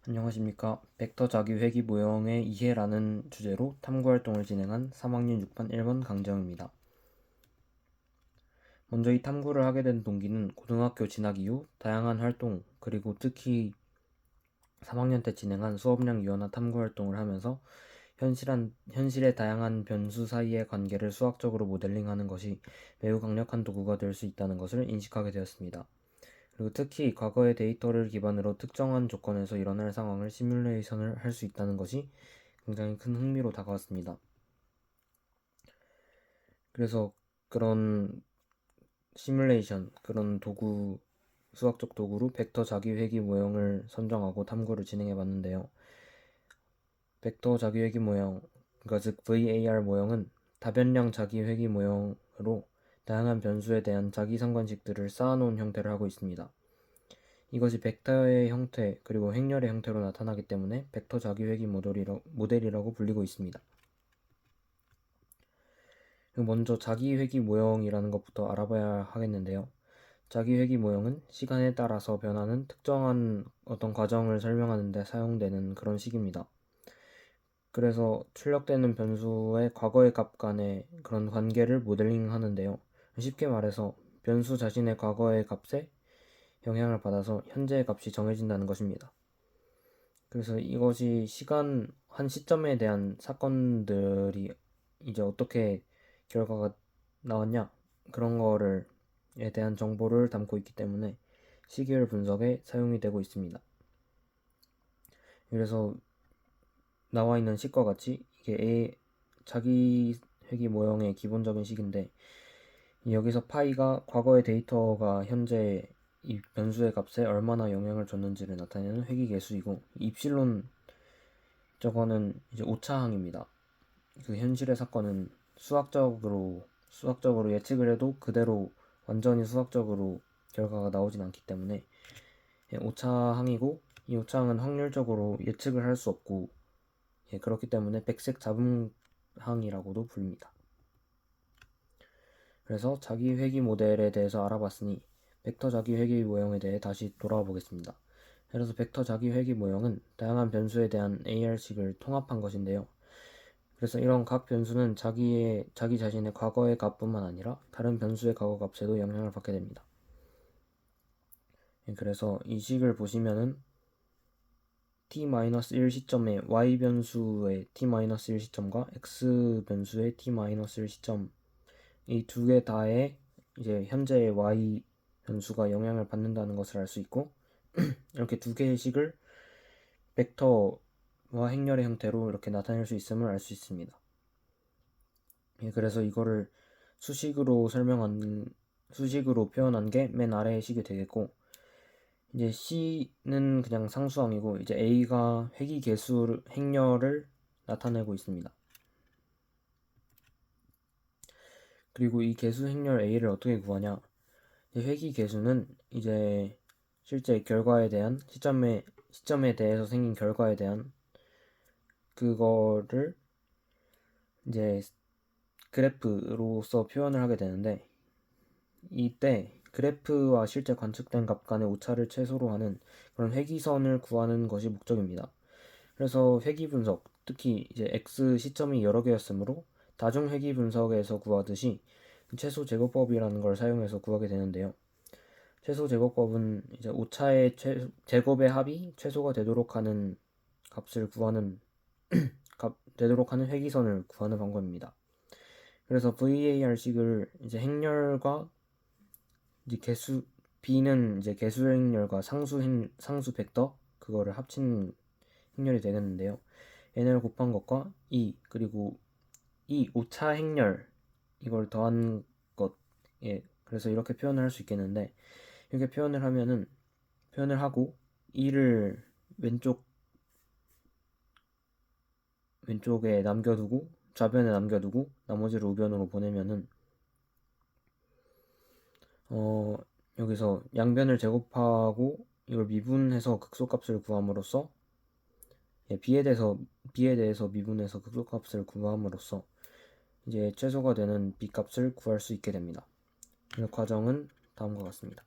안녕하십니까. 벡터 자기회귀 모형의 이해라는 주제로 탐구활동을 진행한 3학년 6반 1번 강정입니다. 먼저 이 탐구를 하게 된 동기는 고등학교 진학 이후 다양한 활동, 그리고 특히 3학년 때 진행한 수업량 유연화 탐구활동을 하면서 현실의 다양한 변수 사이의 관계를 수학적으로 모델링하는 것이 매우 강력한 도구가 될 수 있다는 것을 인식하게 되었습니다. 그리고 특히 과거의 데이터를 기반으로 특정한 조건에서 일어날 상황을 시뮬레이션을 할 수 있다는 것이 굉장히 큰 흥미로 다가왔습니다. 그래서 그런 시뮬레이션, 그런 도구, 수학적 도구로 벡터 자기회귀 모형을 선정하고 탐구를 진행해 봤는데요. 벡터 자기회귀 모형, 그러니까 즉 VAR 모형은 다변량 자기회귀 모형으로 다양한 변수에 대한 자기 상관식들을 쌓아놓은 형태를 하고 있습니다. 이것이 벡터의 형태 그리고 행렬의 형태로 나타나기 때문에 벡터 자기회귀 모델이라고 불리고 있습니다. 먼저 자기회귀 모형이라는 것부터 알아봐야 하겠는데요. 자기회귀 모형은 시간에 따라서 변하는 특정한 어떤 과정을 설명하는 데 사용되는 그런 식입니다. 그래서 출력되는 변수의 과거의 값 간의 그런 관계를 모델링 하는데요. 쉽게 말해서 변수 자신의 과거의 값에 영향을 받아서 현재의 값이 정해진다는 것입니다. 그래서 이것이 한 시점에 대한 사건들이 이제 어떻게 결과가 나왔냐, 그런 거에 대한 정보를 담고 있기 때문에 시계열 분석에 사용이 되고 있습니다. 그래서 나와 있는 식과 같이 이게 자기 회귀 모형의 기본적인 식인데, 여기서 파이가 과거의 데이터가 현재 이 변수의 값에 얼마나 영향을 줬는지를 나타내는 회귀 계수이고, 입실론 저거는 이제 오차항입니다. 그 현실의 사건은 수학적으로 예측을 해도 그대로 완전히 수학적으로 결과가 나오진 않기 때문에 오차항이고, 이 오차항은 확률적으로 예측을 할 수 없고, 그렇기 때문에 백색 잡음항이라고도 불립니다. 그래서 자기회귀 모델에 대해서 알아봤으니 벡터 자기회귀 모형에 대해 다시 돌아와 보겠습니다. 그래서 벡터 자기회귀 모형은 다양한 변수에 대한 AR식을 통합한 것인데요. 그래서 이런 각 변수는 자기 자신의 과거의 값뿐만 아니라 다른 변수의 과거 값에도 영향을 받게 됩니다. 그래서 이 식을 보시면은 t-1 시점에 y 변수의 t-1 시점과 x 변수의 t-1 시점, 이 두 개 다에 이제 현재의 y 변수가 영향을 받는다는 것을 알 수 있고, 이렇게 두 개의 식을 벡터와 행렬의 형태로 이렇게 나타낼 수 있음을 알 수 있습니다. 그래서 이거를 수식으로 표현한 게 맨 아래의 식이 되겠고, 이제 C는 그냥 상수항이고, 이제 A가 회귀 계수 행렬을 나타내고 있습니다. 그리고 이 계수 행렬 A를 어떻게 구하냐? 회귀 계수는 이제 실제 결과에 대한 시점에 대해서 생긴 결과에 대한 그거를 이제 그래프로서 표현을 하게 되는데, 이때 그래프와 실제 관측된 값 간의 오차를 최소로 하는 그런 회귀선을 구하는 것이 목적입니다. 그래서 회귀 분석, 특히 이제 x 시점이 여러 개였으므로 다중 회귀 분석에서 구하듯이 최소 제곱법이라는 걸 사용해서 구하게 되는데요. 최소 제곱법은 이제 오차의 제곱의 합이 최소가 되도록 하는 값을 구하는 되도록 하는 회귀선을 구하는 방법입니다. 그래서 VAR식을 이제 행렬과 이제 B는 이제 개수 행렬과 상수 벡터 그거를 합친 행렬이 되겠는데요. n을 곱한 것과 그리고 오차 행렬 이걸 더한 것, 그래서 이렇게 표현을 할 수 있겠는데, 이렇게 표현을 하고 2를 왼쪽에 남겨두고 좌변에 남겨두고 나머지를 우변으로 보내면은 여기서 양변을 제곱하고 이걸 미분해서 극소값을 구함으로써 b에 대해서 미분해서 극소값을 구함으로써 이제 최소가 되는 b 값을 구할 수 있게 됩니다. 이 과정은 다음과 같습니다.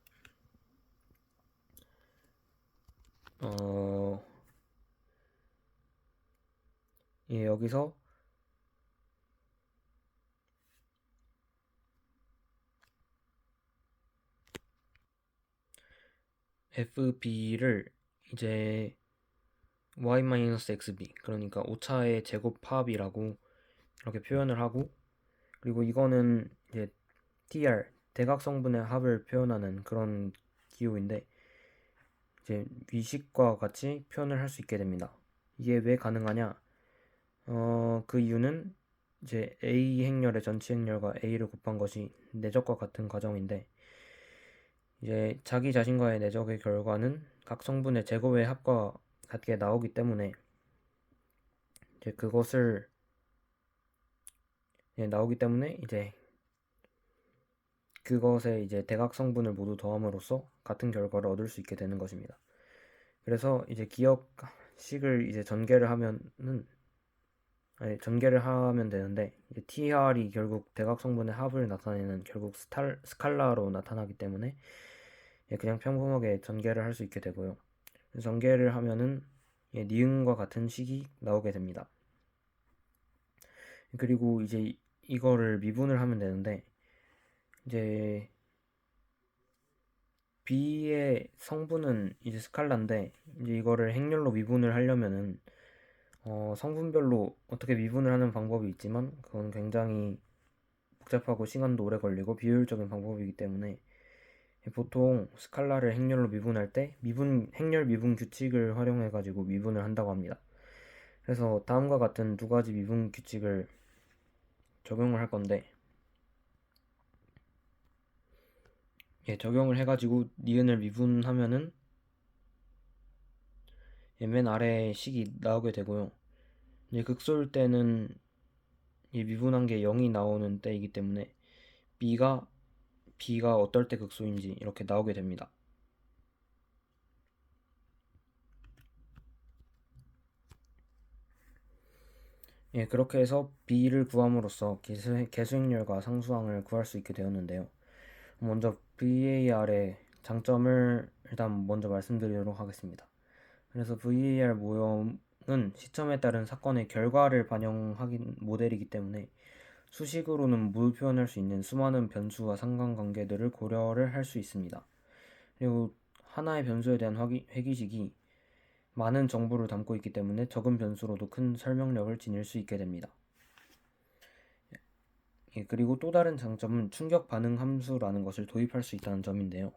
여기서 fb를 이제 y-xb, 그러니까 오차의 제곱합이라고 이렇게 표현을 하고, 그리고 이거는 이제 tr, 대각성분의 합을 표현하는 그런 기호인데, 이제 위식과 같이 표현을 할 수 있게 됩니다. 이게 왜 가능하냐? 그 이유는 이제 A 행렬의 전치 행렬과 A를 곱한 것이 내적과 같은 과정인데, 이제 자기 자신과의 내적의 결과는 각 성분의 제곱의 합과 같게 나오기 때문에 이제 그것을 나오기 때문에 이제 그것에 이제 대각 성분을 모두 더함으로써 같은 결과를 얻을 수 있게 되는 것입니다. 그래서 이제 기억식을 이제 전개를 하면 되는데, 이제 TR이 결국 대각 성분의 합을 나타내는 결국 스칼라로 나타나기 때문에 그냥 평범하게 전개를 할 수 있게 되고요. 전개를 하면은 니은과 같은 식이 나오게 됩니다. 그리고 이제 이거를 미분을 하면 되는데, 이제 B의 성분은 이제 스칼라인데, 이제 이거를 행렬로 미분을 하려면은 성분별로 어떻게 미분을 하는 방법이 있지만 그건 굉장히 복잡하고 시간도 오래 걸리고 비효율적인 방법이기 때문에 보통 스칼라를 행렬로 미분할 때 행렬 미분 규칙을 활용해 가지고 미분을 한다고 합니다. 그래서 다음과 같은 두 가지 미분 규칙을 적용을 할 건데, 적용을 해가지고 니은을 미분하면은 맨 아래에 식이 나오게 되고요. 이제 극소일 때는 이 미분한 게 0이 나오는 때이기 때문에 B가 어떨 때 극소인지 이렇게 나오게 됩니다. 그렇게 해서 B를 구함으로써 개수행렬과 상수항을 구할 수 있게 되었는데요. 먼저 VAR의 장점을 일단 먼저 말씀드리도록 하겠습니다. 그래서 VAR 모형은 시점에 따른 사건의 결과를 반영하긴 모델이기 때문에 수식으로는 못 표현할 수 있는 수많은 변수와 상관관계들을 고려를 할 수 있습니다. 그리고 하나의 변수에 대한 회기식이 많은 정보를 담고 있기 때문에 적은 변수로도 큰 설명력을 지닐 수 있게 됩니다. 그리고 또 다른 장점은 충격 반응 함수라는 것을 도입할 수 있다는 점인데요.